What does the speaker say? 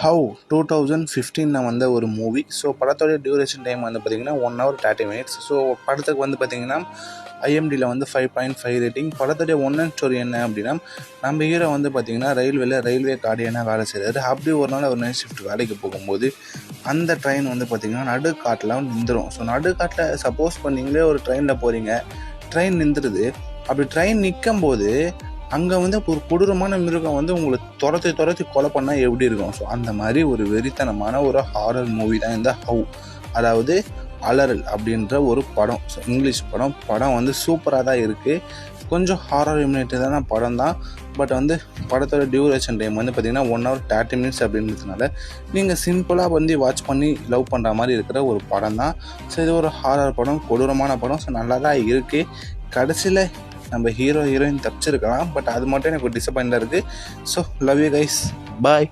Have 2015 வந்த ஒரு movie. So படத்தோடைய டியூரேஷன் டைம் வந்து பார்த்திங்கன்னா 1 hour 30 minutes. ஸோ படத்துக்கு வந்து பார்த்திங்கன்னா ஐஎம்டியில் வந்து 5.5 ரேட்டிங். படத்துடைய ஒன் ஸ்டோரி என்ன அப்படின்னா, நம்ம ஹீரோ வந்து பார்த்திங்கன்னா ரயில்வே கார்டியனாக வேலை செய்கிறாரு. அப்படி ஒரு நாள் அவர் நைட் ஷிஃப்ட் வேலைக்கு போகும்போது அந்த ட்ரெயின் வந்து பார்த்திங்கன்னா நடுக்காட்டில் நின்றுடும். ஸோ நடுக்காட்டில் சப்போஸ் நீங்களே ஒரு ட்ரெயினில் போகிறீங்க, ட்ரெயின் நின்றுடுது. அப்படி ட்ரெயின் நிற்கும் போது அங்கே வந்து ஒரு கொடூரமான மிருகம் வந்து உங்களை துரத்தி கொலை பண்ணால் எப்படி இருக்கும்? ஸோ அந்த மாதிரி ஒரு வெறித்தனமான ஒரு ஹாரர் மூவி தான் இந்த ஹவ், அதாவது அலறல் அப்படின்ற ஒரு படம். ஸோ இங்கிலீஷ் படம் வந்து சூப்பராக தான் இருக்குது. கொஞ்சம் ஹாரர் ரிலேட்டடான படம் தான். பட் வந்து படத்தோட டியூரேஷன் டைம் வந்து பார்த்திங்கன்னா 1 hour 30 minutes அப்படின்றதுனால நீங்கள் சிம்பிளாக வந்து வாட்ச் பண்ணி லவ் பண்ணுற மாதிரி இருக்கிற ஒரு படம் தான். ஸோ இது ஒரு ஹாரர் படம், கொடூரமான படம். ஸோ நல்லா தான் இருக்குது. கடைசியில் நம்ம ஹீரோயின் தப்பிச்சிருக்கலாம். பட் அது மட்டும் எனக்கு ஒரு டிசப்பாயிண்டாக இருக்குது. So love you guys, bye.